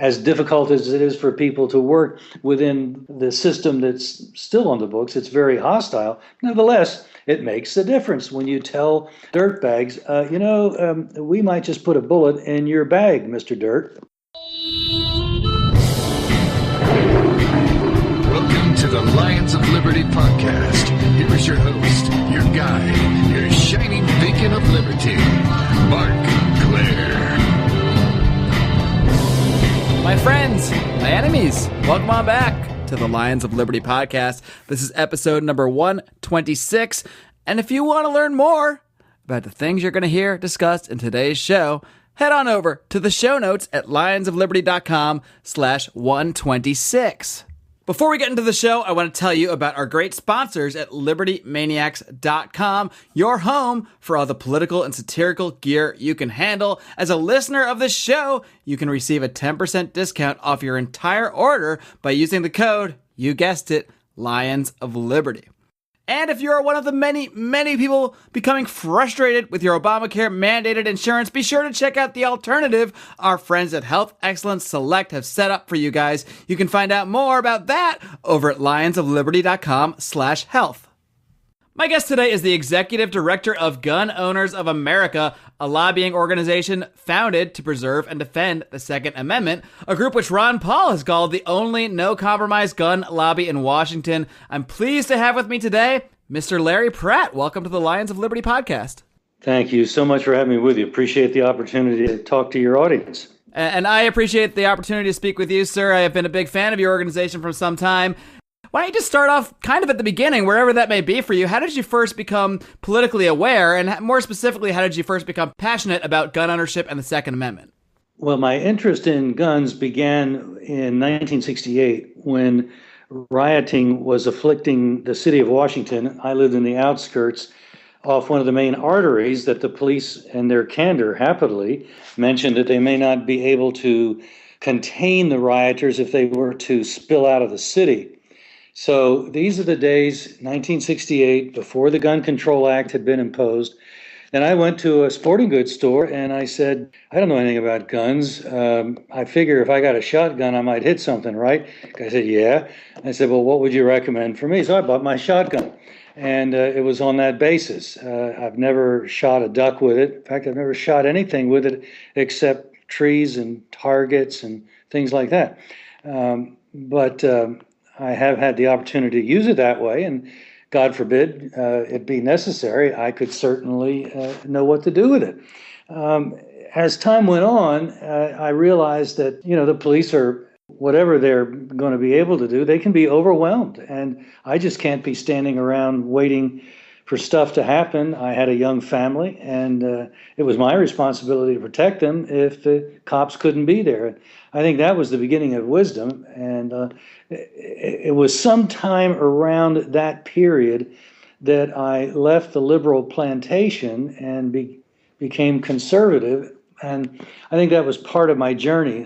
as difficult as it is for people to work within the system that's still on the books, it's very hostile. Nevertheless, it makes a difference when you tell dirtbags, we might just put a bullet in your bag, Mr. Dirt. Welcome to the Lions of Liberty podcast. Here is your host, your guide, your shining beacon of liberty, Marc Clair. My friends, my enemies, welcome on back to the Lions of Liberty podcast. This is episode number 126. And if you want to learn more about the things you're going to hear discussed in today's show, head on over to the show notes at lionsofliberty.com/126. Before we get into the show, I want to tell you about our great sponsors at libertymaniacs.com, your home for all the political and satirical gear you can handle. As a listener of the show, you can receive a 10% discount off your entire order by using the code, you guessed it, Lions of Liberty. And if you are one of the many people becoming frustrated with your Obamacare mandated insurance, be sure to check out the alternative our friends at Health Excellence Select have set up for you guys. You can find out more about that over at lionsofliberty.com/health. My guest today is the Executive Director of Gun Owners of America, a lobbying organization founded to preserve and defend the Second Amendment, a group which Ron Paul has called the only no-compromise gun lobby in Washington. I'm pleased to have with me today Mr. Larry Pratt. Welcome to the Lions of Liberty podcast. Thank you so much for having me with you. Appreciate the opportunity to talk to your audience. And I appreciate the opportunity to speak with you, sir. I have been a big fan of your organization for some time. Why don't you just start off kind of at the beginning, wherever that may be for you? How did you first become politically aware? And more specifically, how did you first become passionate about gun ownership and the Second Amendment? Well, my interest in guns began in 1968 when rioting was afflicting the city of Washington. I lived in the outskirts off one of the main arteries that the police, in their candor, happily mentioned that they may not be able to contain the rioters if they were to spill out of the city. So these are the days, 1968, before the Gun Control Act had been imposed. And I went to a sporting goods store and I said, I don't know anything about guns. I figure if I got a shotgun, I might hit something, right? The guy said, yeah. I said, well, what would you recommend for me? So I bought my shotgun. And it was on that basis. I've never shot a duck with it. In fact, I've never shot anything with it except trees and targets and things like that. But I have had the opportunity to use it that way, and God forbid it be necessary, I could certainly know what to do with it. As time went on, I realized that, the police are, whatever they're going to be able to do, they can be overwhelmed, and I just can't be standing around waiting for stuff to happen. I had a young family, and it was my responsibility to protect them if the cops couldn't be there. I think that was the beginning of wisdom, and it was sometime around that period that I left the liberal plantation and became conservative, and I think that was part of my journey.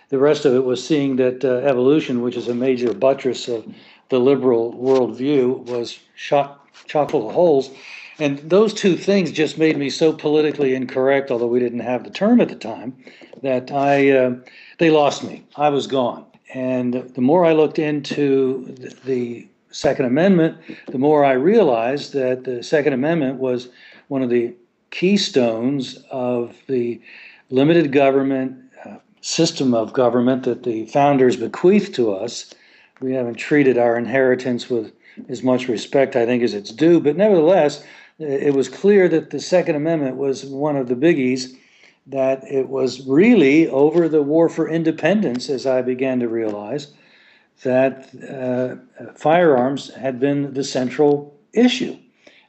The rest of it was seeing that evolution, which is a major buttress of the liberal worldview, was chock full of holes. And those two things just made me so politically incorrect, although we didn't have the term at the time, that they lost me. I was gone. And the more I looked into the Second Amendment, the more I realized that the Second Amendment was one of the keystones of the limited government system of government that the founders bequeathed to us. We haven't treated our inheritance with as much respect, I think, as it's due. But nevertheless, it was clear that the Second Amendment was one of the biggies, that it was really over the war for independence, as I began to realize, that firearms had been the central issue,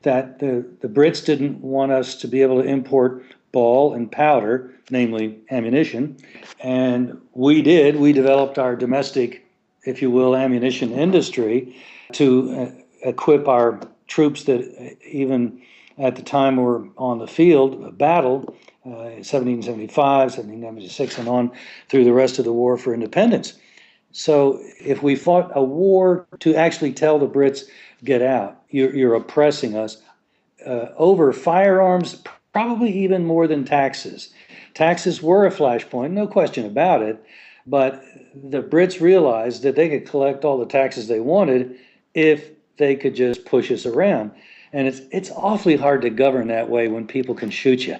that the Brits didn't want us to be able to import ball and powder, namely ammunition, and we did. We developed our domestic, if you will, ammunition industry to equip our troops that even at the time were on the field, battled, 1775, 1776, and on through the rest of the war for independence. So if we fought a war to actually tell the Brits, get out, you're oppressing us, over firearms, probably even more than taxes. Taxes were a flashpoint, no question about it, But the Brits realized that they could collect all the taxes they wanted if they could just push us around. And it's awfully hard to govern that way when people can shoot you.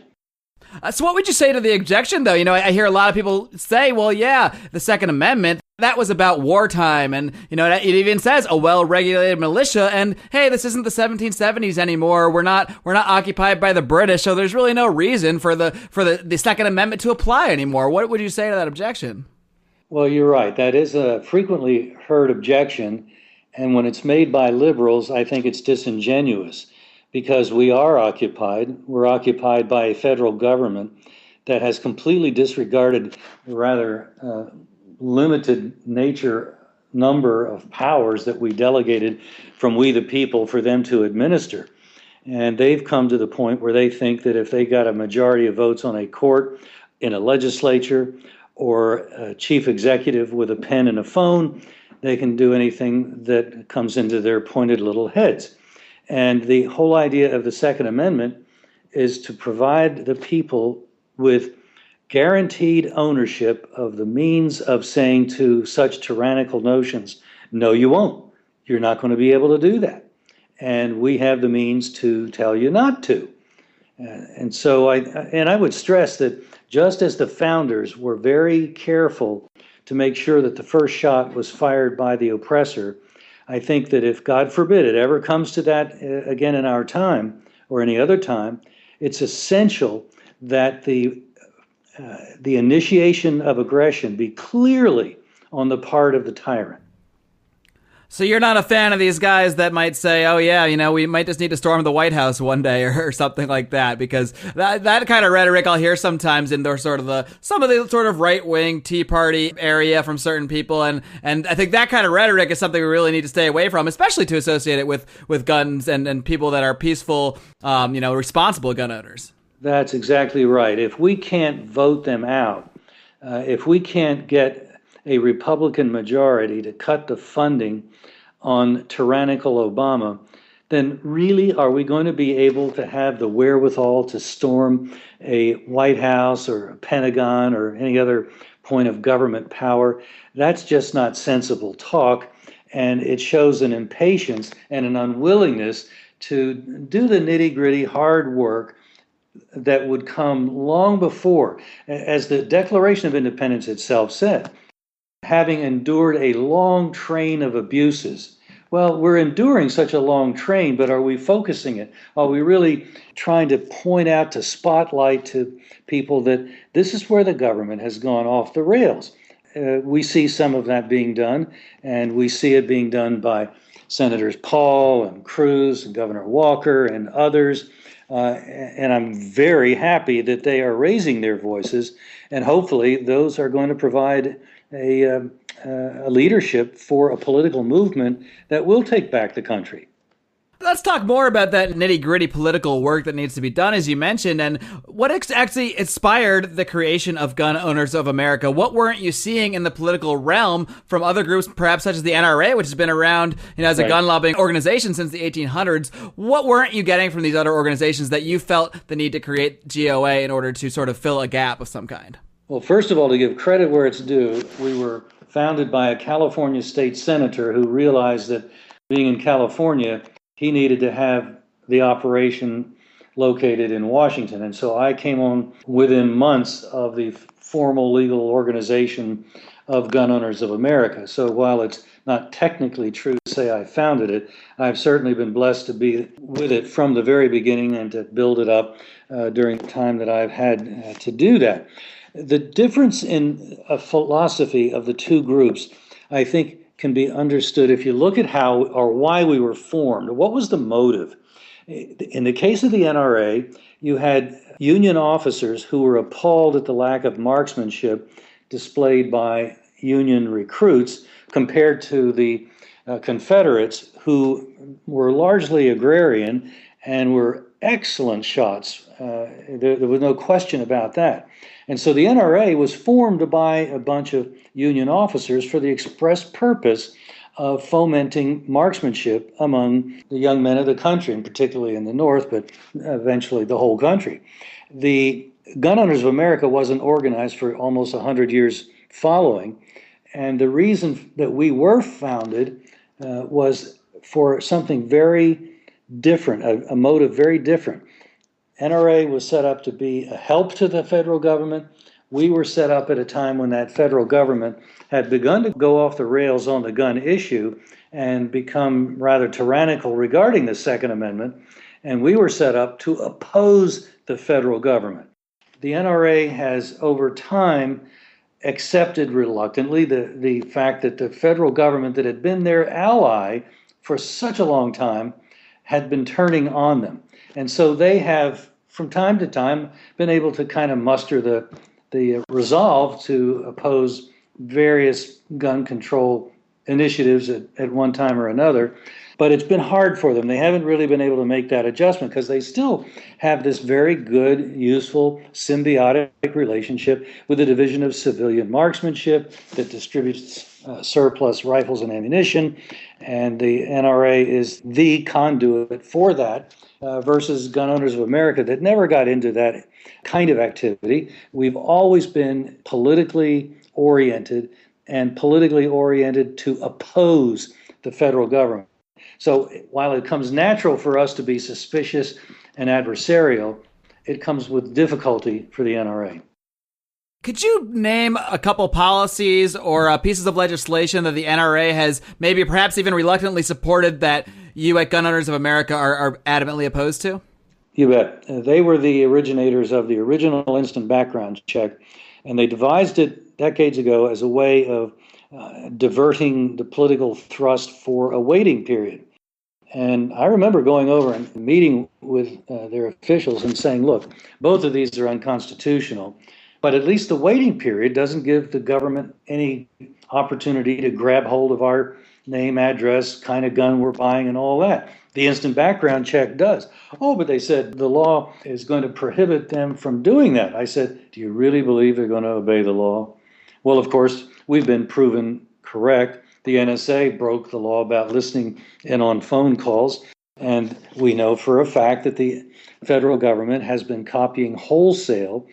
So what would you say to the objection, though? I hear a lot of people say, well, yeah, the Second Amendment, that was about wartime. And, it even says a well-regulated militia. And, hey, this isn't the 1770s anymore. We're not occupied by the British. So there's really no reason for the Second Amendment to apply anymore. What would you say to that objection? Well, you're right. That is a frequently heard objection. And when it's made by liberals, I think it's disingenuous. Because we are occupied. We're occupied by a federal government that has completely disregarded the rather limited number of powers that we delegated from we the people for them to administer. And they've come to the point where they think that if they got a majority of votes on a court, in a legislature, or a chief executive with a pen and a phone, they can do anything that comes into their pointed little heads. And the whole idea of the Second Amendment is to provide the people with guaranteed ownership of the means of saying to such tyrannical notions, no, you won't. You're not going to be able to do that. And we have the means to tell you not to. And so I would stress that just as the founders were very careful to make sure that the first shot was fired by the oppressor, I think that if, God forbid, it ever comes to that again in our time or any other time, it's essential that the initiation of aggression be clearly on the part of the tyrant. So you're not a fan of these guys that might say, oh, yeah, we might just need to storm the White House one day or something like that, because that kind of rhetoric I'll hear sometimes in their some of the sort of right-wing Tea Party area from certain people. And I think that kind of rhetoric is something we really need to stay away from, especially to associate it with guns and people that are peaceful, responsible gun owners. That's exactly right. If we can't vote them out, if we can't get a Republican majority to cut the funding on tyrannical Obama, then really are we going to be able to have the wherewithal to storm a White House or a Pentagon or any other point of government power? That's just not sensible talk, and it shows an impatience and an unwillingness to do the nitty-gritty hard work that would come long before, as the Declaration of Independence itself said, having endured a long train of abuses. Well, we're enduring such a long train, but are we focusing it? Are we really trying to point out, to spotlight to people that this is where the government has gone off the rails? We see some of that being done, and we see it being done by Senators Paul and Cruz and Governor Walker and others. And I'm very happy that they are raising their voices, and hopefully those are going to provide a leadership for a political movement that will take back the country. Let's talk more about that nitty-gritty political work that needs to be done, as you mentioned, and what actually inspired the creation of Gun Owners of America. What weren't you seeing in the political realm from other groups, perhaps such as the NRA, which has been around as a gun lobbying organization since the 1800s? What weren't you getting from these other organizations that you felt the need to create GOA in order to sort of fill a gap of some kind? Well, first of all, to give credit where it's due, we were founded by a California state senator who realized that being in California, he needed to have the operation located in Washington. And so I came on within months of the formal legal organization of Gun Owners of America. So while it's not technically true to say I founded it, I've certainly been blessed to be with it from the very beginning and to build it up during the time that I've had to do that. The difference in a philosophy of the two groups, I think, can be understood if you look at how or why we were formed. What was the motive? In the case of the NRA, you had Union officers who were appalled at the lack of marksmanship displayed by Union recruits compared to the Confederates, who were largely agrarian and were excellent shots. There was no question about that. And so the NRA was formed by a bunch of Union officers for the express purpose of fomenting marksmanship among the young men of the country, and particularly in the North, but eventually the whole country. The Gun Owners of America wasn't organized for almost 100 years following. And the reason that we were founded was for something very different, a motive very different. NRA was set up to be a help to the federal government. We were set up at a time when that federal government had begun to go off the rails on the gun issue and become rather tyrannical regarding the Second Amendment. And we were set up to oppose the federal government. The NRA has, over time, accepted reluctantly the fact that the federal government that had been their ally for such a long time had been turning on them. And so they have, from time to time, been able to kind of muster the resolve to oppose various gun control initiatives at one time or another. But it's been hard for them. They haven't really been able to make that adjustment because they still have this very good, useful, symbiotic relationship with the Division of Civilian Marksmanship that distributes surplus rifles and ammunition. And the NRA is the conduit for that versus Gun Owners of America that never got into that kind of activity. We've always been politically oriented and politically oriented to oppose the federal government. So while it comes natural for us to be suspicious and adversarial, it comes with difficulty for the NRA. Could you name a couple policies or pieces of legislation that the NRA has maybe perhaps even reluctantly supported that you at Gun Owners of America are adamantly opposed to? You bet. They were the originators of the original instant background check, and they devised it decades ago as a way of diverting the political thrust for a waiting period. And I remember going over and meeting with their officials and saying, look, both of these are unconstitutional, but at least the waiting period doesn't give the government any opportunity to grab hold of our name, address, kind of gun we're buying and all that. The instant background check does. Oh, but they said the law is going to prohibit them from doing that. I said, do you really believe they're going to obey the law? Well, of course, we've been proven correct. The NSA broke the law about listening in on phone calls, and we know for a fact that the federal government has been copying wholesale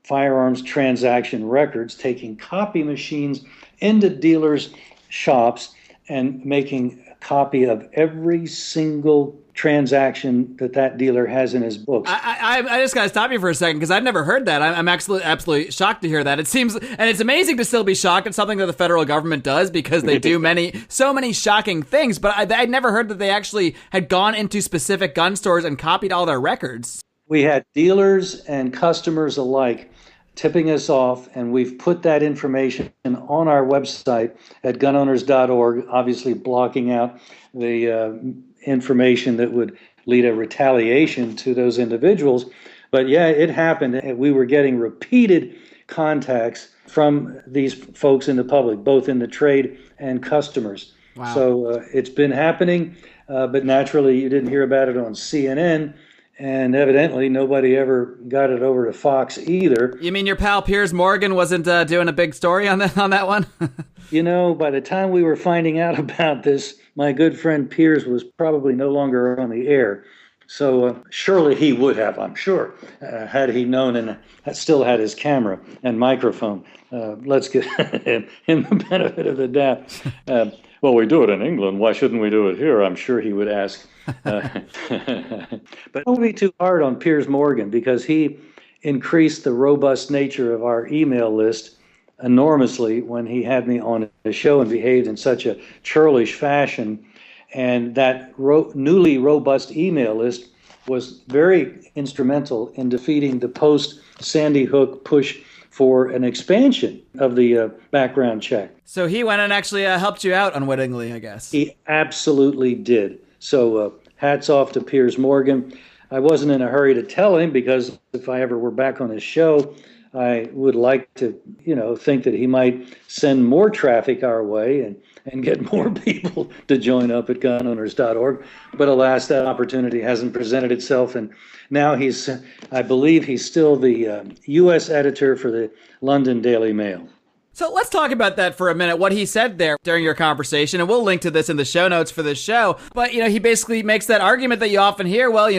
firearms transaction records, taking copy machines into dealers' shops and making a copy of every single transaction that dealer has in his books. I just got to stop you for a second because I've never heard that. I'm absolutely shocked to hear that. It seems, and it's amazing to still be shocked at something that the federal government does because they do so many shocking things. But I'd never heard that they actually had gone into specific gun stores and copied all their records. We had dealers and customers alike tipping us off, and we've put that information on our website at gunowners.org, obviously blocking out the information that would lead a retaliation to those individuals. But yeah, it happened. We were getting repeated contacts from these folks in the public, both in the trade and customers. Wow. So it's been happening, but naturally you didn't hear about it on CNN. And evidently, nobody ever got it over to Fox either. You mean your pal Piers Morgan wasn't doing a big story on that one? You know, by the time we were finding out about this, my good friend Piers was probably no longer on the air. So surely he would have, I'm sure, had he known and still had his camera and microphone. Let's give him the benefit of the doubt. Well, we do it in England. Why shouldn't we do it here? I'm sure he would ask. But don't be too hard on Piers Morgan because he increased the robust nature of our email list enormously when he had me on his show and behaved in such a churlish fashion. And that newly robust email list was very instrumental in defeating the post-Sandy Hook push for an expansion of the background check. So he went and actually helped you out unwittingly, I guess. He absolutely did. So hats off to Piers Morgan. I wasn't in a hurry to tell him because if I ever were back on his show, I would like to, think that he might send more traffic our way and get more people to join up at gunowners.org. But alas, that opportunity hasn't presented itself. And now I believe he's still the U.S. editor for the London Daily Mail. So let's talk about that for a minute, what he said there during your conversation, and we'll link to this in the show notes for this show. But, he basically makes that argument that you often hear, well,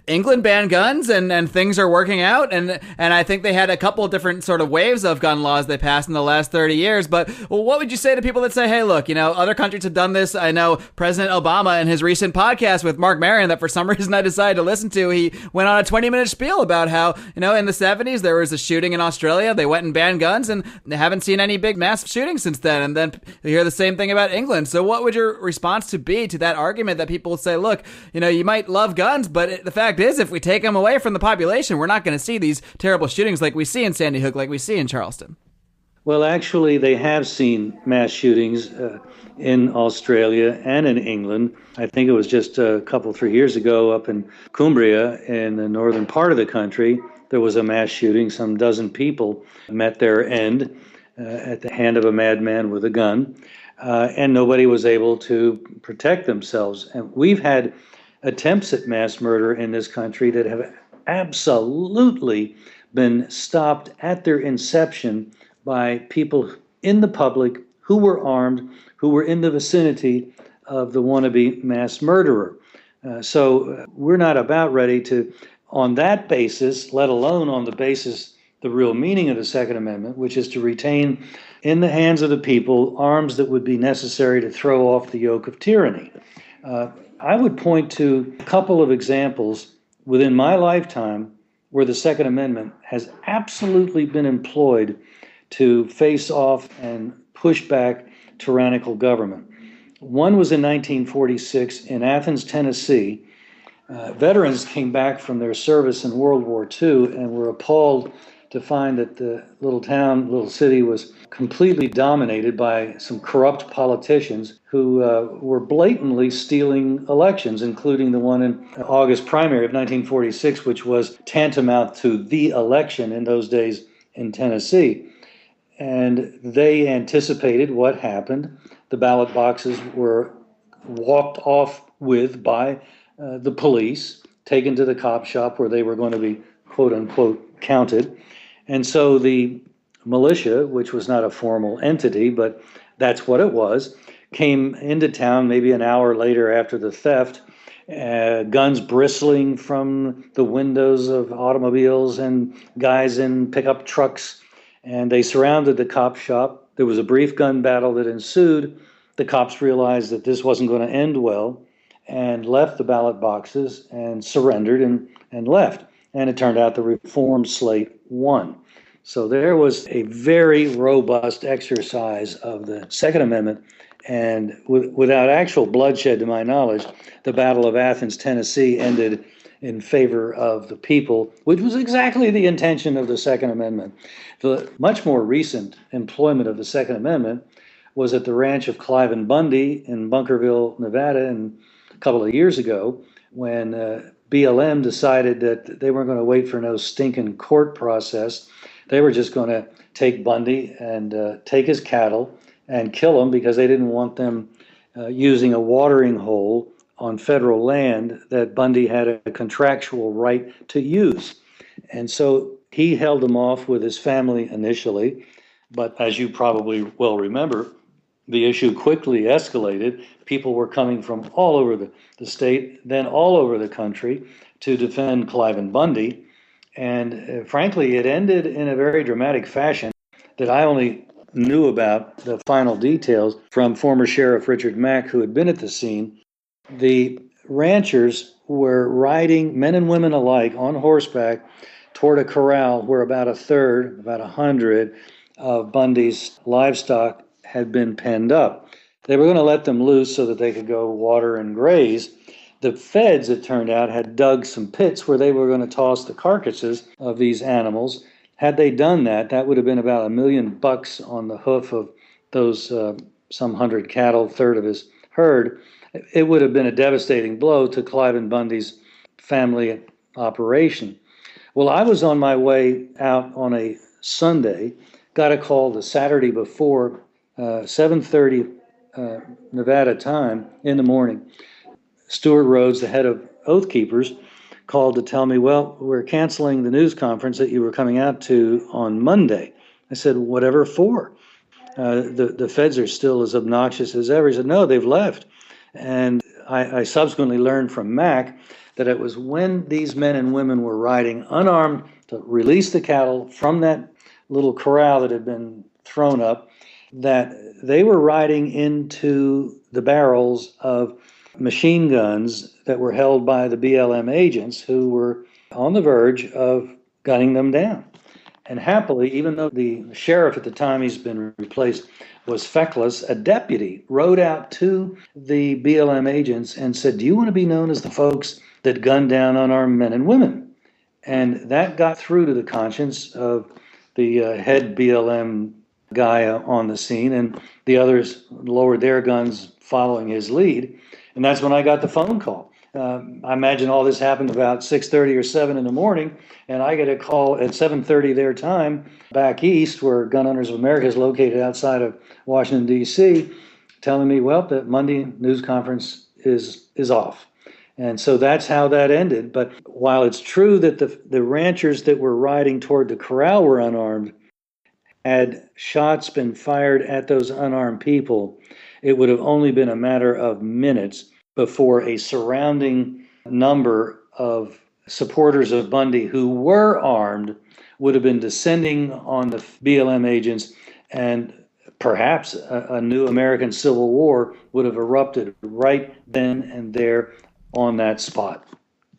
England banned guns and things are working out. And I think they had a couple of different sort of waves of gun laws they passed in the last 30 years. But what would you say to people that say, hey, look, other countries have done this? I know President Obama in his recent podcast with Marc Maron that for some reason I decided to listen to, he went on a 20-minute spiel about how, in the 70s there was a shooting in Australia. They went and banned guns and they haven't seen any big mass shootings since then. And then you hear the same thing about England. So what would your response to be to that argument that people say, look, you might love guns, but the fact is, if we take them away from the population, we're not going to see these terrible shootings like we see in Sandy Hook, like we see in Charleston? Well, actually, they have seen mass shootings in Australia and in England. I think it was just a couple, 3 years ago up in Cumbria in the northern part of the country. There was a mass shooting. Some dozen people met their end at the hand of a madman with a gun, and nobody was able to protect themselves. And we've had attempts at mass murder in this country that have absolutely been stopped at their inception by people in the public who were armed, who were in the vicinity of the wannabe mass murderer. So we're not about ready to, on that basis, let alone on the basis the real meaning of the Second Amendment, which is to retain in the hands of the people arms that would be necessary to throw off the yoke of tyranny. I would point to a couple of examples within my lifetime where the Second Amendment has absolutely been employed to face off and push back tyrannical government. One was in 1946 in Athens, Tennessee. Veterans came back from their service in World War II and were appalled to find that the little city was completely dominated by some corrupt politicians who were blatantly stealing elections, including the one in August primary of 1946, which was tantamount to the election in those days in Tennessee. And they anticipated what happened. The ballot boxes were walked off with by the police, taken to the cop shop where they were going to be, quote unquote, counted. And so the militia, which was not a formal entity, but that's what it was, came into town maybe an hour later after the theft, guns bristling from the windows of automobiles and guys in pickup trucks. And they surrounded the cop shop. There was a brief gun battle that ensued. The cops realized that this wasn't going to end well and left the ballot boxes and surrendered and left. And it turned out the reform slate won. So there was a very robust exercise of the Second Amendment. And without actual bloodshed, to my knowledge, the Battle of Athens, Tennessee ended in favor of the people, which was exactly the intention of the Second Amendment. The much more recent employment of the Second Amendment was at the ranch of Clive and Bundy in Bunkerville, Nevada, a couple of years ago, when BLM decided that they weren't going to wait for no stinking court process. They were just going to take Bundy and take his cattle and kill him because they didn't want them using a watering hole on federal land that Bundy had a contractual right to use. And so he held them off with his family initially, but as you probably well remember, the issue quickly escalated. People were coming from all over the state, then all over the country to defend Clive and Bundy. And frankly, it ended in a very dramatic fashion that I only knew about the final details from former Sheriff Richard Mack, who had been at the scene. The ranchers were riding, men and women alike, on horseback toward a corral where about a third, about 100 of Bundy's livestock had been penned up. They were going to let them loose so that they could go water and graze. The feds, it turned out, had dug some pits where they were going to toss the carcasses of these animals. Had they done that, that would have been about $1 million on the hoof of those some 100 cattle, third of his herd. It would have been a devastating blow to Clive and Bundy's family operation. Well, I was on my way out on a Sunday, got a call the Saturday before, 7:30 Nevada time in the morning. Stuart Rhodes, the head of Oath Keepers, called to tell me, well, we're canceling the news conference that you were coming out to on Monday. I said, whatever for? The feds are still as obnoxious as ever. He said, no, they've left. And I subsequently learned from Mac that it was when these men and women were riding unarmed to release the cattle from that little corral that had been thrown up, that they were riding into the barrels of machine guns that were held by the BLM agents who were on the verge of gunning them down. And happily, even though the sheriff at the time, he's been replaced, was feckless, a deputy rode out to the BLM agents and said, do you want to be known as the folks that gunned down unarmed men and women? And that got through to the conscience of the head BLM guy on the scene, and the others lowered their guns following his lead. And that's when I got the phone call. I imagine all this happened about 6:30 or 7 in the morning, and I get a call at 7:30 their time back east, where Gun Owners of America is located outside of Washington, D.C., telling me, well, the Monday news conference is off. And so that's how that ended. But while it's true that the ranchers that were riding toward the corral were unarmed, had shots been fired at those unarmed people, it would have only been a matter of minutes before a surrounding number of supporters of Bundy who were armed would have been descending on the BLM agents, and perhaps a new American Civil War would have erupted right then and there on that spot.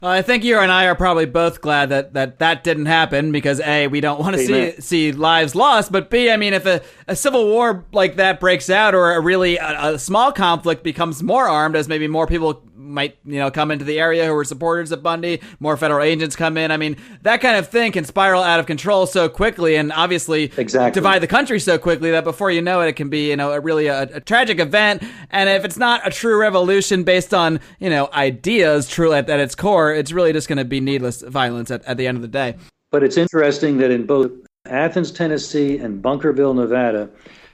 I think you and I are probably both glad that didn't happen, because A, we don't want to see lives lost, but B, I mean, if a civil war like that breaks out, or a small conflict becomes more armed, as maybe more people might, come into the area who are supporters of Bundy, more federal agents come in. I mean, that kind of thing can spiral out of control so quickly, and obviously divide the country so quickly that before you know it, it can be, a tragic event. And if it's not a true revolution based on, ideas true at its core, it's really just going to be needless violence at the end of the day. But it's interesting that in both Athens, Tennessee and Bunkerville, Nevada,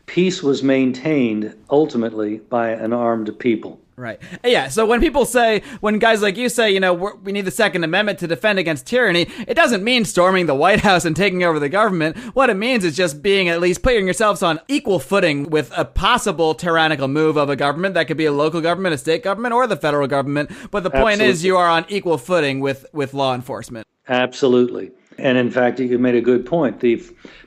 peace was maintained ultimately by an armed people. Right. Yeah. So when guys like you say, we need the Second Amendment to defend against tyranny, it doesn't mean storming the White House and taking over the government. What it means is just being, at least putting yourselves on equal footing with a possible tyrannical move of a government. That could be a local government, a state government, or the federal government. But the point is, you are on equal footing with law enforcement. Absolutely. And in fact, you made a good point. The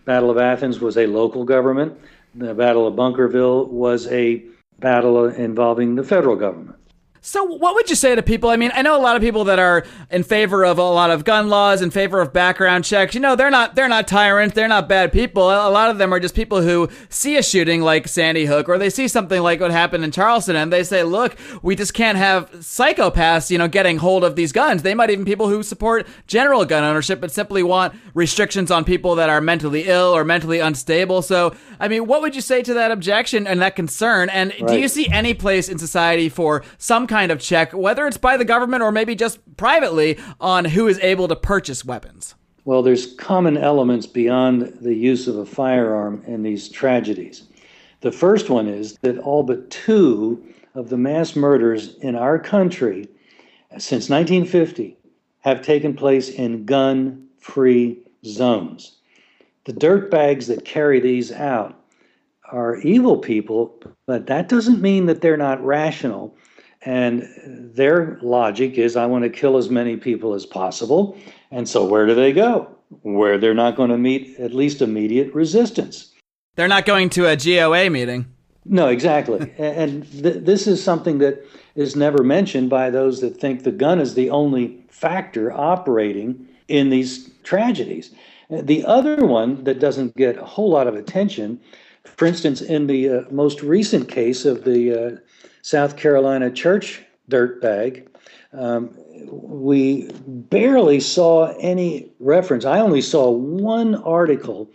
Battle of Athens was a local government. The Battle of Bunkerville was a battle involving the federal government. So what would you say to people? I mean, I know a lot of people that are in favor of a lot of gun laws, in favor of background checks. They're not tyrants. They're not bad people. A lot of them are just people who see a shooting like Sandy Hook, or they see something like what happened in Charleston, and they say, look, we just can't have psychopaths, getting hold of these guns. They might even people who support general gun ownership, but simply want restrictions on people that are mentally ill or mentally unstable. So, I mean, what would you say to that objection and that concern? And do you see any place in society for some kind of check, whether it's by the government or maybe just privately, on who is able to purchase weapons? Well, there's common elements beyond the use of a firearm in these tragedies. The first one is that all but 2 of the mass murders in our country since 1950 have taken place in gun-free zones. The dirtbags that carry these out are evil people, but that doesn't mean that they're not rational. And their logic is, I want to kill as many people as possible. And so where do they go? Where they're not going to meet at least immediate resistance. They're not going to a GOA meeting. No, exactly. And this is something that is never mentioned by those that think the gun is the only factor operating in these tragedies. The other one that doesn't get a whole lot of attention, for instance, in the most recent case of the South Carolina church dirtbag, we barely saw any reference. I only saw one article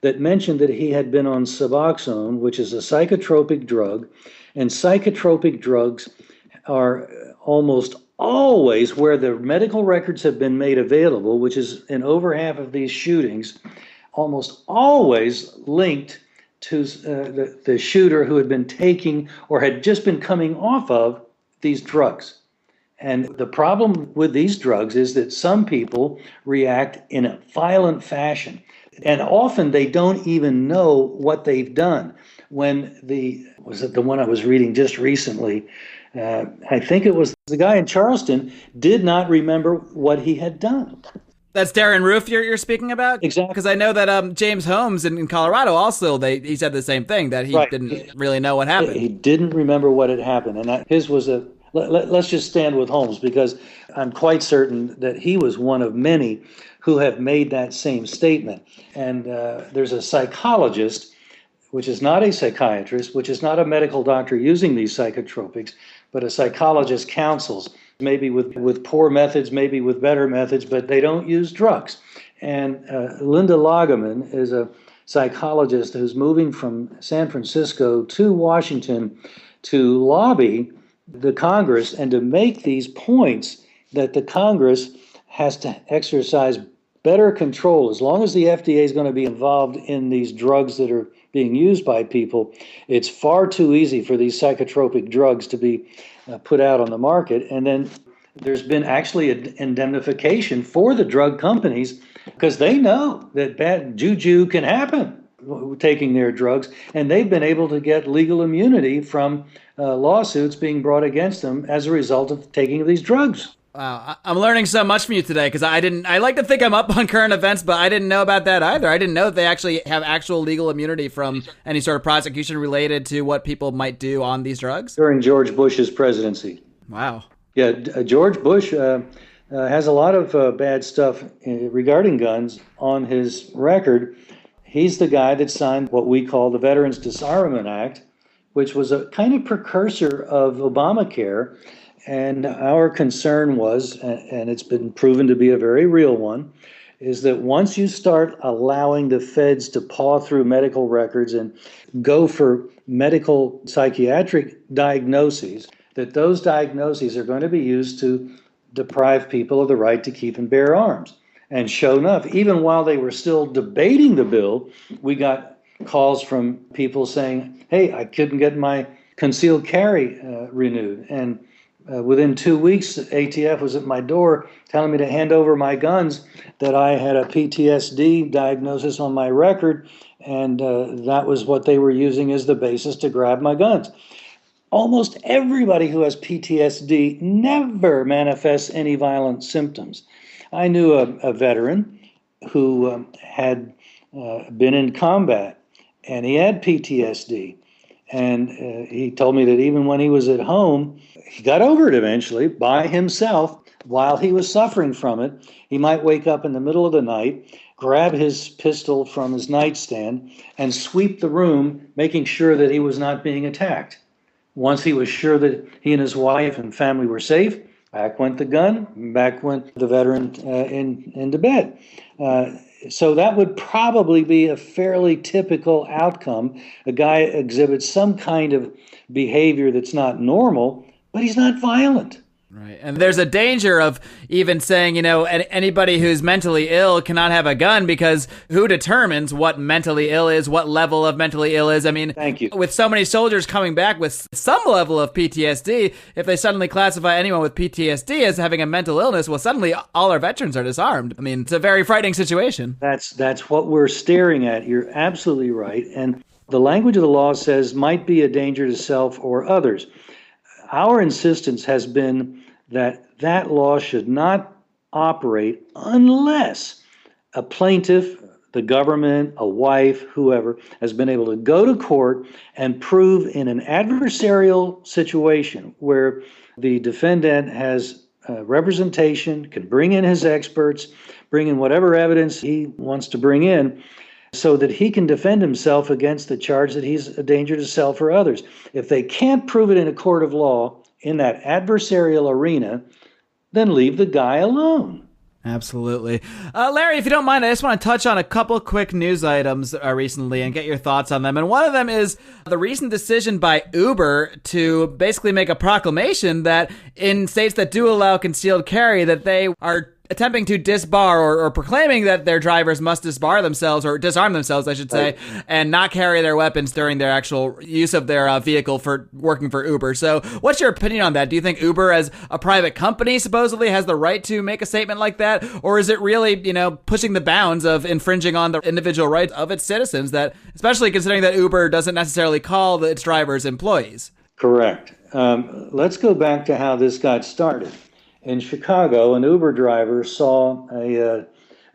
that mentioned that he had been on Suboxone, which is a psychotropic drug, and psychotropic drugs are almost always, where the medical records have been made available, which is in over half of these shootings, almost always linked to the shooter who had been taking or had just been coming off of these drugs. And the problem with these drugs is that some people react in a violent fashion. And often they don't even know what they've done. when was it the one I was reading just recently? I think it was the guy in Charleston did not remember what he had done. That's Darren Roof you're speaking about? Exactly. Because I know that James Holmes in Colorado also, he said the same thing, that he didn't really know what happened. He didn't remember what had happened. And his was let's just stand with Holmes, because I'm quite certain that he was one of many who have made that same statement. And there's a psychologist, which is not a psychiatrist, which is not a medical doctor using these psychotropics, but a psychologist counsels, maybe with poor methods, maybe with better methods, but they don't use drugs. And Linda Lageman is a psychologist who's moving from San Francisco to Washington to lobby the Congress and to make these points that the Congress has to exercise better control. As long as the FDA is going to be involved in these drugs that are being used by people, it's far too easy for these psychotropic drugs to be put out on the market. And then there's been actually an indemnification for the drug companies, because they know that bad juju can happen taking their drugs, and they've been able to get legal immunity from lawsuits being brought against them as a result of taking these drugs. Wow, I'm learning so much from you today, because I like to think I'm up on current events, but I didn't know about that either. I didn't know that they actually have actual legal immunity from any sort of prosecution related to what people might do on these drugs. During George Bush's presidency. Wow. Yeah, George Bush has a lot of bad stuff regarding guns on his record. He's the guy that signed what we call the Veterans Disarmament Act, which was a kind of precursor of Obamacare. And our concern was, and it's been proven to be a very real one, is that once you start allowing the feds to paw through medical records and go for medical psychiatric diagnoses, that those diagnoses are going to be used to deprive people of the right to keep and bear arms. And sure enough, even while they were still debating the bill, we got calls from people saying, hey, I couldn't get my concealed carry renewed. And within 2 weeks, ATF was at my door telling me to hand over my guns, that I had a PTSD diagnosis on my record, and that was what they were using as the basis to grab my guns. Almost everybody who has PTSD never manifests any violent symptoms. I knew a veteran who had been in combat, and he had PTSD. And he told me that even when he was at home, he got over it eventually by himself. While he was suffering from it, he might wake up in the middle of the night, grab his pistol from his nightstand, and sweep the room, making sure that he was not being attacked. Once he was sure that he and his wife and family were safe, back went the gun, back went the veteran into bed. So that would probably be a fairly typical outcome. A guy exhibits some kind of behavior that's not normal, but he's not violent. Right. And there's a danger of even saying, anybody who's mentally ill cannot have a gun, because who determines what mentally ill is, what level of mentally ill is? I mean, thank you. With so many soldiers coming back with some level of PTSD, if they suddenly classify anyone with PTSD as having a mental illness, well, suddenly all our veterans are disarmed. I mean, it's a very frightening situation. That's what we're staring at. You're absolutely right. And the language of the law says might be a danger to self or others. Our insistence has been that law should not operate unless a plaintiff, the government, a wife, whoever, has been able to go to court and prove in an adversarial situation where the defendant has representation, can bring in his experts, bring in whatever evidence he wants to bring in, so that he can defend himself against the charge that he's a danger to self or others. If they can't prove it in a court of law in that adversarial arena, then leave the guy alone. Absolutely. Larry, if you don't mind, I just want to touch on a couple quick news items recently and get your thoughts on them. And one of them is the recent decision by Uber to basically make a proclamation that in states that do allow concealed carry, that they are attempting to disbar or proclaiming that their drivers must disarm themselves, I should say, right, and not carry their weapons during their actual use of their vehicle for working for Uber. So what's your opinion on that? Do you think Uber as a private company supposedly has the right to make a statement like that? Or is it really, pushing the bounds of infringing on the individual rights of its citizens, that, especially considering that Uber doesn't necessarily call its drivers employees? Correct. Let's go back to how this got started. In Chicago, an Uber driver saw a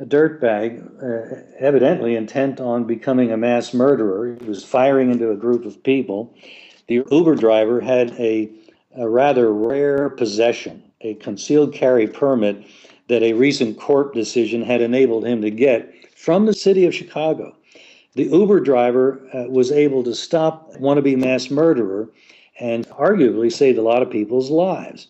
dirtbag, evidently intent on becoming a mass murderer. He was firing into a group of people. The Uber driver had a rather rare possession, a concealed carry permit that a recent court decision had enabled him to get from the city of Chicago. The Uber driver was able to stop a wannabe mass murderer and arguably saved a lot of people's lives.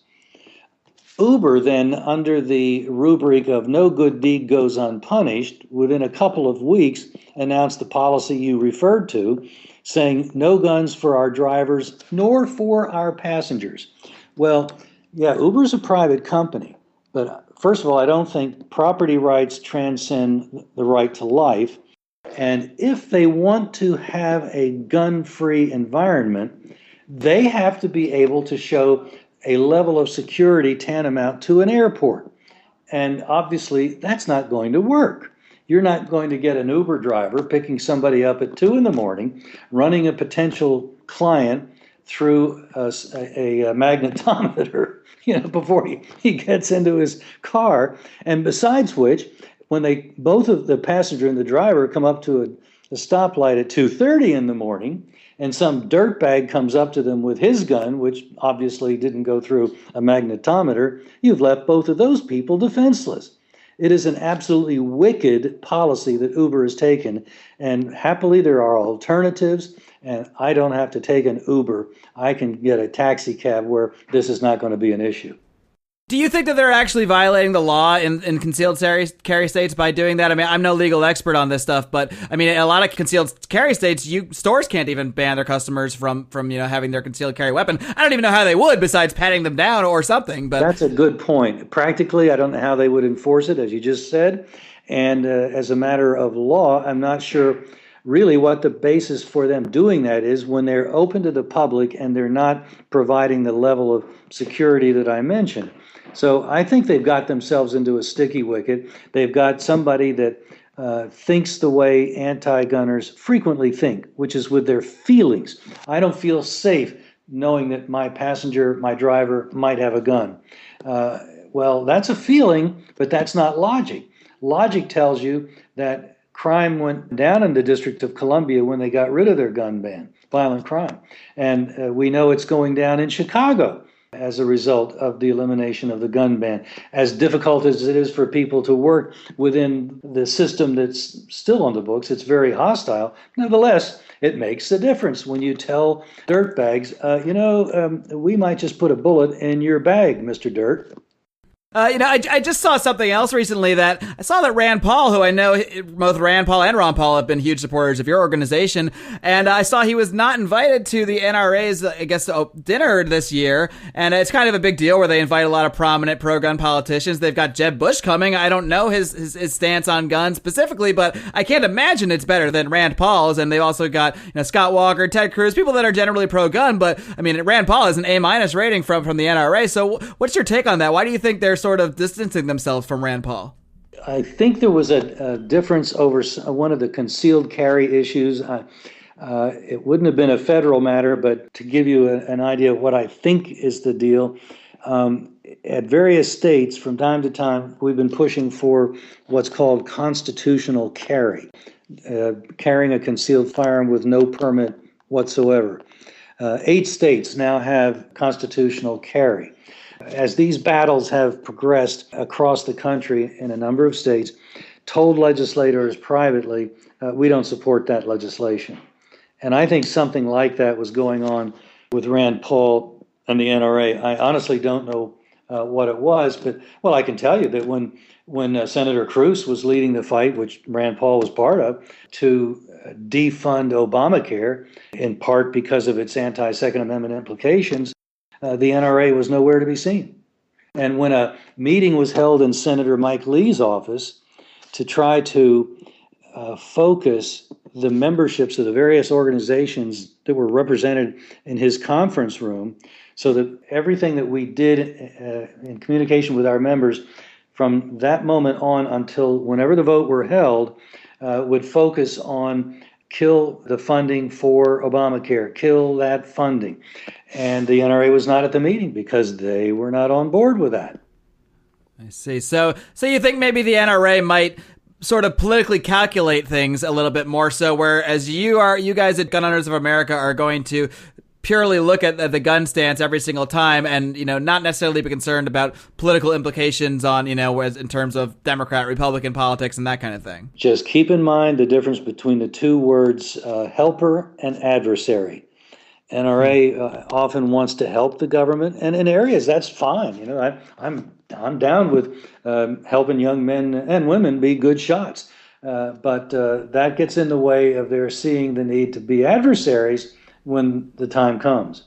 Uber then, under the rubric of no good deed goes unpunished, within a couple of weeks announced the policy you referred to, saying no guns for our drivers nor for our passengers. Well, yeah, Uber's a private company, but first of all, I don't think property rights transcend the right to life. And if they want to have a gun-free environment, they have to be able to show a level of security tantamount to an airport. And obviously, that's not going to work. You're not going to get an Uber driver picking somebody up at 2 a.m, running a potential client through a magnetometer, before he gets into his car. And besides which, when both of the passenger and the driver come up to a stoplight at 2:30 a.m, and some dirtbag comes up to them with his gun, which obviously didn't go through a magnetometer, you've left both of those people defenseless. It is an absolutely wicked policy that Uber has taken, and happily there are alternatives, and I don't have to take an Uber. I can get a taxi cab where this is not going to be an issue. Do you think that they're actually violating the law in concealed carry states by doing that? I mean, I'm no legal expert on this stuff, but I mean, in a lot of concealed carry states, stores can't even ban their customers from having their concealed carry weapon. I don't even know how they would, besides patting them down or something. But that's a good point. Practically, I don't know how they would enforce it, as you just said. And as a matter of law, I'm not sure really what the basis for them doing that is when they're open to the public and they're not providing the level of security that I mentioned. So I think they've got themselves into a sticky wicket. They've got somebody that thinks the way anti-gunners frequently think, which is with their feelings. I don't feel safe knowing that my passenger, my driver, might have a gun. Well, that's a feeling, but that's not logic. Logic tells you that crime went down in the District of Columbia when they got rid of their gun ban, violent crime. And we know it's going down in Chicago as a result of the elimination of the gun ban. As difficult as it is for people to work within the system that's still on the books, it's very hostile. Nevertheless, it makes a difference when you tell dirtbags, we might just put a bullet in your bag, Mr. Dirt. I just saw something else recently that I saw that Rand Paul, who I know both Rand Paul and Ron Paul have been huge supporters of your organization, and I saw he was not invited to the NRA's, dinner this year, and it's kind of a big deal where they invite a lot of prominent pro-gun politicians. They've got Jeb Bush coming. I don't know his stance on guns specifically, but I can't imagine it's better than Rand Paul's, and they've also got Scott Walker, Ted Cruz, people that are generally pro-gun, but I mean, Rand Paul has an A- rating from the NRA, so what's your take on that? Why do you think they're sort of distancing themselves from Rand Paul? I think there was a difference over one of the concealed carry issues. It wouldn't have been a federal matter, but to give you an idea of what I think is the deal, at various states, from time to time, we've been pushing for what's called constitutional carry, carrying a concealed firearm with no permit whatsoever. 8 states now have constitutional carry. As these battles have progressed across the country in a number of states, told legislators privately, we don't support that legislation. And I think something like that was going on with Rand Paul and the NRA. I honestly don't know what it was, but, well, I can tell you that when Senator Cruz was leading the fight, which Rand Paul was part of, to defund Obamacare, in part because of its anti-Second Amendment implications, the NRA was nowhere to be seen. And when a meeting was held in Senator Mike Lee's office to try to focus the memberships of the various organizations that were represented in his conference room, so that everything that we did in communication with our members from that moment on until whenever the vote were held would focus on kill the funding for Obamacare, kill that funding. And the NRA was not at the meeting because they were not on board with that. I see. So you think maybe the NRA might sort of politically calculate things a little bit more so, whereas you guys at Gun Owners of America are going to purely look at the gun stance every single time and, not necessarily be concerned about political implications on, in terms of Democrat, Republican politics and that kind of thing. Just keep in mind the difference between the two words, helper and adversary. NRA often wants to help the government, and in areas that's fine. I'm down with helping young men and women be good shots, but that gets in the way of their seeing the need to be adversaries when the time comes.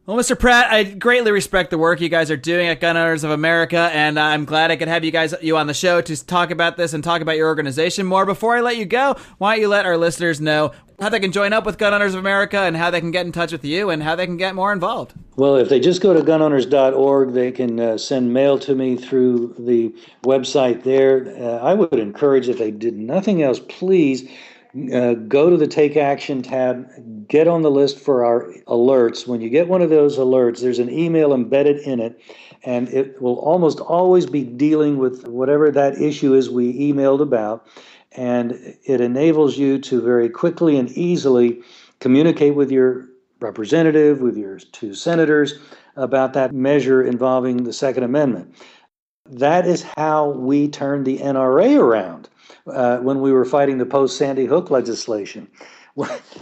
Well, Mr. Pratt, I greatly respect the work you guys are doing at Gun Owners of America, and I'm glad I could have you on the show to talk about this and talk about your organization more. Before I let you go, why don't you let our listeners know how they can join up with Gun Owners of America and how they can get in touch with you and how they can get more involved? Well, if they just go to gunowners.org, they can send mail to me through the website there. I would encourage, if they did nothing else, please go to the Take Action tab, get on the list for our alerts. When you get one of those alerts, there's an email embedded in it, and it will almost always be dealing with whatever that issue is we emailed about. And it enables you to very quickly and easily communicate with your representative, with your two senators, about that measure involving the Second Amendment. That is how we turned the NRA around when we were fighting the post-Sandy Hook legislation.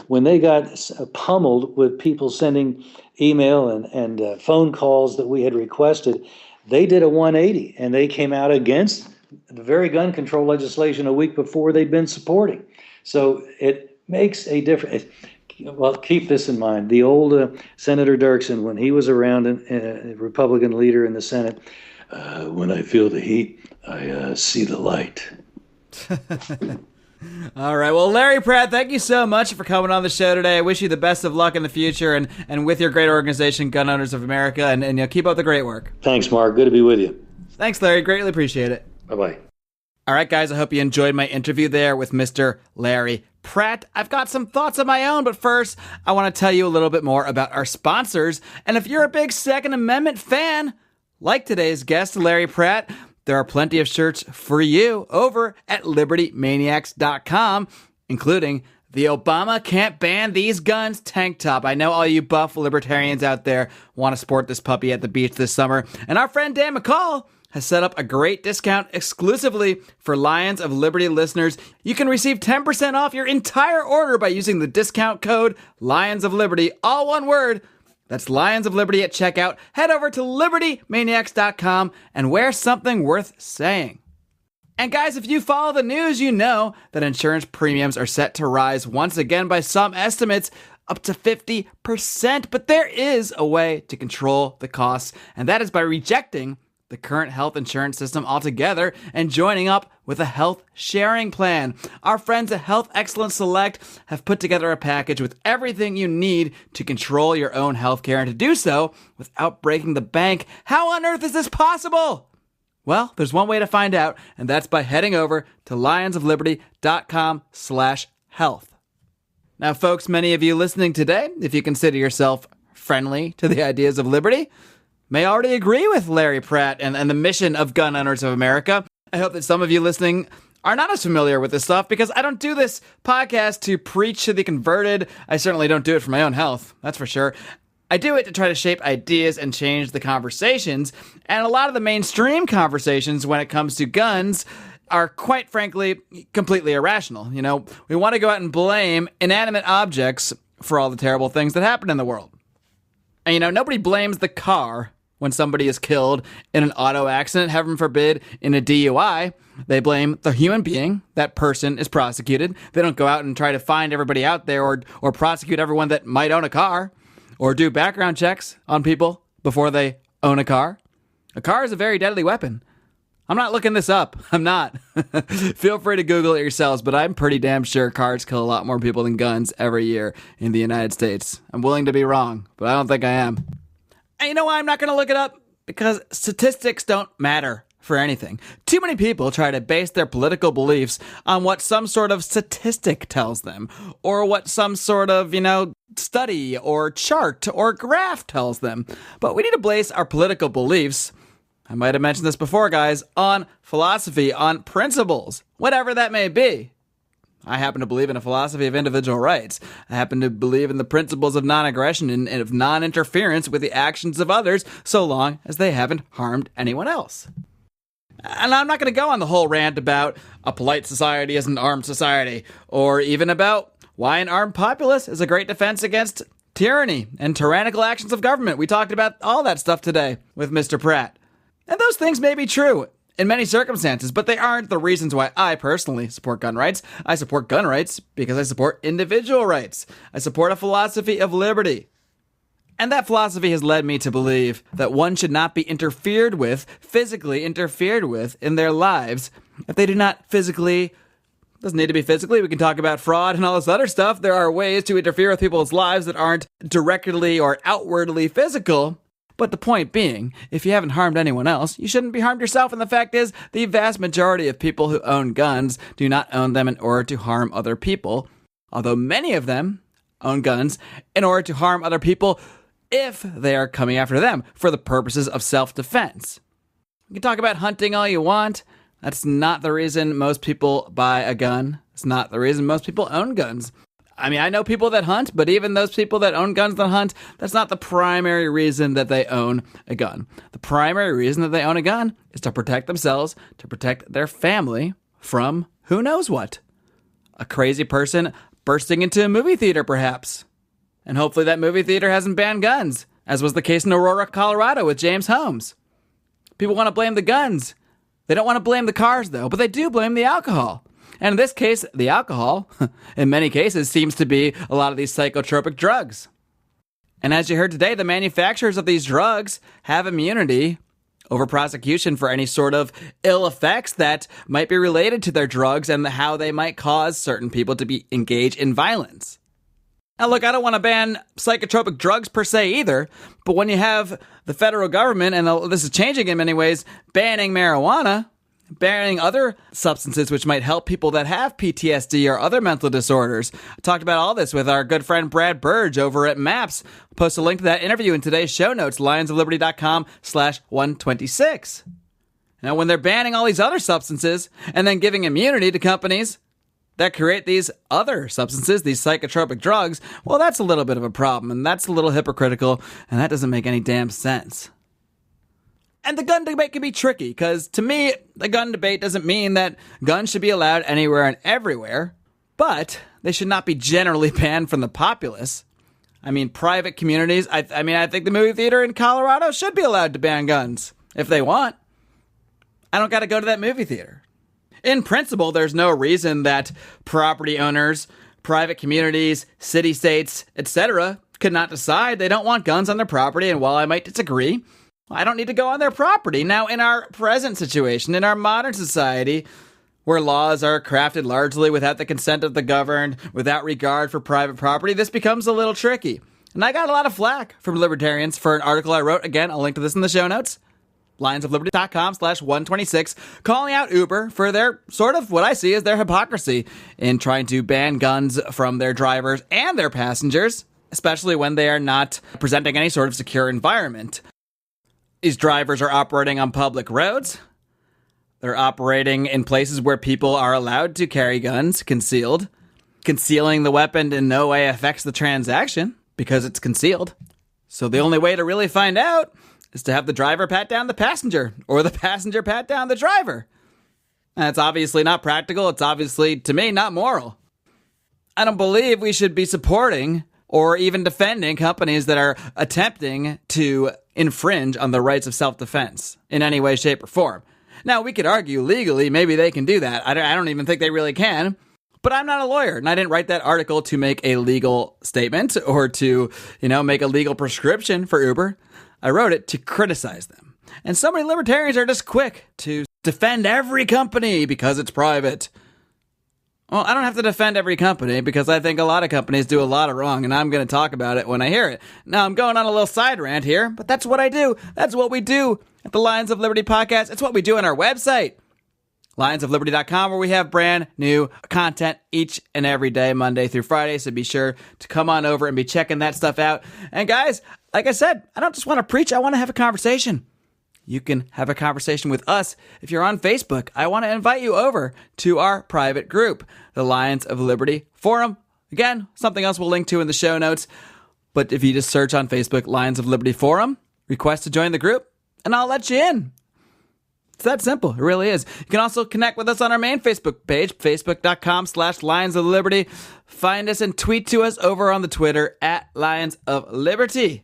When they got pummeled with people sending email and phone calls that we had requested, they did a 180, and they came out against the very gun control legislation a week before they'd been supporting. So it makes a difference. Well, keep this in mind. The old Senator Dirksen, when he was around, a Republican leader in the Senate, when I feel the heat, I see the light. All right. Well, Larry Pratt, thank you so much for coming on the show today. I wish you the best of luck in the future and with your great organization, Gun Owners of America, and keep up the great work. Thanks, Mark. Good to be with you. Thanks, Larry. Greatly appreciate it. Bye-bye. All right, guys, I hope you enjoyed my interview there with Mr. Larry Pratt. I've got some thoughts of my own, but first, I want to tell you a little bit more about our sponsors. And if you're a big Second Amendment fan, like today's guest, Larry Pratt, there are plenty of shirts for you over at LibertyManiacs.com, including the Obama Can't Ban These Guns tank top. I know all you buff libertarians out there want to sport this puppy at the beach this summer. And our friend Dan McCall has set up a great discount exclusively for Lions of Liberty listeners. You can receive 10% off your entire order by using the discount code Lions of Liberty, all one word. That's Lions of Liberty at checkout. Head over to LibertyManiacs.com and wear something worth saying. And guys, if you follow the news, you know that insurance premiums are set to rise once again by some estimates up to 50%. But there is a way to control the costs, and that is by rejecting the current health insurance system altogether and joining up with a health sharing plan. Our friends at Health Excellence Select have put together a package with everything you need to control your own healthcare and to do so without breaking the bank. How on earth is this possible? Well, there's one way to find out, and that's by heading over to lionsofliberty.com/health. Now, folks, many of you listening today, if you consider yourself friendly to the ideas of liberty, may already agree with Larry Pratt and the mission of Gun Owners of America. I hope that some of you listening are not as familiar with this stuff, because I don't do this podcast to preach to the converted. I certainly don't do it for my own health, that's for sure. I do it to try to shape ideas and change the conversations, and a lot of the mainstream conversations when it comes to guns are, quite frankly, completely irrational. You know, we want to go out and blame inanimate objects for all the terrible things that happen in the world. And, you know, nobody blames the car when somebody is killed in an auto accident, heaven forbid, in a DUI. They blame the human being. That person is prosecuted. They don't go out and try to find everybody out there or prosecute everyone that might own a car or do background checks on people before they own a car A car is a very deadly weapon. I'm not looking this up. I'm not. Feel free to Google it yourselves, but I'm pretty damn sure cars kill a lot more people than guns every year in the United States. I'm willing to be wrong, but I don't think I am. And you know why I'm not going to look it up? Because statistics don't matter for anything. Too many people try to base their political beliefs on what some sort of statistic tells them, or what some sort of, study or chart or graph tells them. But we need to base our political beliefs, I might have mentioned this before, guys, on philosophy, on principles, whatever that may be. I happen to believe in a philosophy of individual rights. I happen to believe in the principles of non-aggression and of non-interference with the actions of others, so long as they haven't harmed anyone else. And I'm not going to go on the whole rant about a polite society is an armed society, or even about why an armed populace is a great defense against tyranny and tyrannical actions of government. We talked about all that stuff today with Mr. Pratt. And those things may be true in many circumstances, but they aren't the reasons why I personally support gun rights. I support gun rights because I support individual rights. I support a philosophy of liberty. And that philosophy has led me to believe that one should not be interfered with, physically interfered with in their lives if they do not physically. Doesn't need to be physically. We can talk about fraud and all this other stuff. There are ways to interfere with people's lives that aren't directly or outwardly physical. But the point being, if you haven't harmed anyone else, you shouldn't be harmed yourself. And the fact is, the vast majority of people who own guns do not own them in order to harm other people. Although many of them own guns in order to harm other people if they are coming after them for the purposes of self-defense. You can talk about hunting all you want. That's not the reason most people buy a gun. It's not the reason most people own guns. I mean, I know people that hunt, but even those people that own guns that hunt, that's not the primary reason that they own a gun. The primary reason that they own a gun is to protect themselves, to protect their family from who knows what. A crazy person bursting into a movie theater, perhaps. And hopefully that movie theater hasn't banned guns, as was the case in Aurora, Colorado with James Holmes. People want to blame the guns. They don't want to blame the cars, though, but they do blame the alcohol. And in this case, the alcohol, in many cases, seems to be a lot of these psychotropic drugs. And as you heard today, the manufacturers of these drugs have immunity over prosecution for any sort of ill effects that might be related to their drugs and how they might cause certain people to be engaged in violence. Now, look, I don't want to ban psychotropic drugs per se either, but when you have the federal government, and this is changing in many ways, banning marijuana, banning other substances which might help people that have PTSD or other mental disorders. I talked about all this with our good friend Brad Burge over at MAPS. I'll post a link to that interview in today's show notes, lionsofliberty.com/126. Now, when they're banning all these other substances and then giving immunity to companies that create these other substances, these psychotropic drugs, well, that's a little bit of a problem, and that's a little hypocritical, and that doesn't make any damn sense. And the gun debate can be tricky, because to me, the gun debate doesn't mean that guns should be allowed anywhere and everywhere, but they should not be generally banned from the populace. I mean, private communities, I think the movie theater in Colorado should be allowed to ban guns, if they want. I don't got to go to that movie theater. In principle, there's no reason that property owners, private communities, city-states, etc. could not decide they don't want guns on their property, and while I might disagree, I don't need to go on their property. Now, in our present situation, in our modern society, where laws are crafted largely without the consent of the governed, without regard for private property, this becomes a little tricky. And I got a lot of flack from libertarians for an article I wrote. Again, I'll link to this in the show notes. lionsofliberty.com/126, calling out Uber for their sort of what I see as their hypocrisy in trying to ban guns from their drivers and their passengers, especially when they are not presenting any sort of secure environment. These drivers are operating on public roads. They're operating in places where people are allowed to carry guns concealed. Concealing the weapon in no way affects the transaction because it's concealed. So the only way to really find out is to have the driver pat down the passenger or the passenger pat down the driver. And it's obviously not practical. It's obviously, to me, not moral. I don't believe we should be supporting or even defending companies that are attempting to infringe on the rights of self-defense in any way, shape, or form. Now, we could argue legally, maybe they can do that. I don't even think they really can. But I'm not a lawyer, and I didn't write that article to make a legal statement or to, make a legal prescription for Uber. I wrote it to criticize them. And so many libertarians are just quick to defend every company because it's private. Well, I don't have to defend every company because I think a lot of companies do a lot of wrong, and I'm going to talk about it when I hear it. Now, I'm going on a little side rant here, but that's what I do. That's what we do at the Lions of Liberty podcast. It's what we do on our website, lionsofliberty.com, where we have brand new content each and every day, Monday through Friday. So be sure to come on over and be checking that stuff out. And guys, like I said, I don't just want to preach. I want to have a conversation. You can have a conversation with us if you're on Facebook. I want to invite you over to our private group, the Lions of Liberty Forum. Again, something else we'll link to in the show notes. But if you just search on Facebook, Lions of Liberty Forum, request to join the group, and I'll let you in. It's that simple. It really is. You can also connect with us on our main Facebook page, facebook.com/Lions of Liberty. Find us and tweet to us over on the Twitter at Lions of Liberty.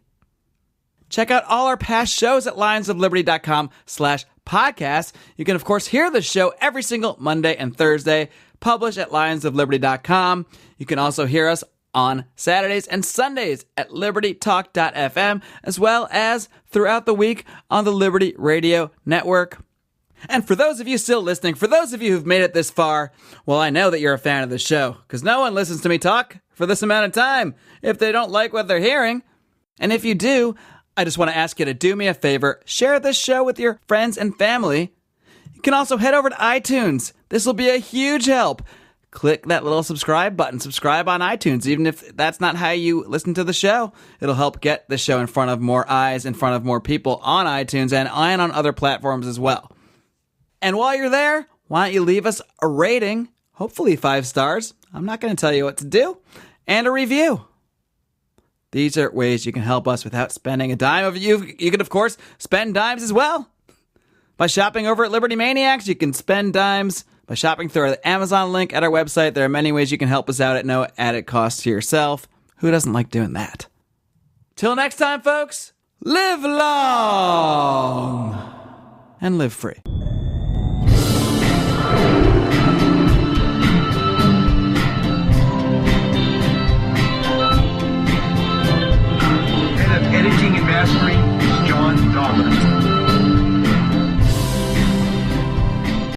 Check out all our past shows at lionsofliberty.com/podcast. You can, of course, hear the show every single Monday and Thursday, published at lionsofliberty.com. You can also hear us on Saturdays and Sundays at libertytalk.fm, as well as throughout the week on the Liberty Radio Network. And for those of you still listening, for those of you who've made it this far, well, I know that you're a fan of the show, because no one listens to me talk for this amount of time if they don't like what they're hearing. And if you do, I just want to ask you to do me a favor. Share this show with your friends and family. You can also head over to iTunes. This will be a huge help. Click that little subscribe button. Subscribe on iTunes, even if that's not how you listen to the show. It'll help get the show in front of more eyes, in front of more people on iTunes and on other platforms as well. And while you're there, why don't you leave us a rating, hopefully 5 stars. I'm not going to tell you what to do, and a review. These are ways you can help us without spending a dime. You can, of course, spend dimes as well. By shopping over at Liberty Maniacs, you can spend dimes by shopping through our Amazon link at our website. There are many ways you can help us out at no added cost to yourself. Who doesn't like doing that? Till next time, folks, live long and live free.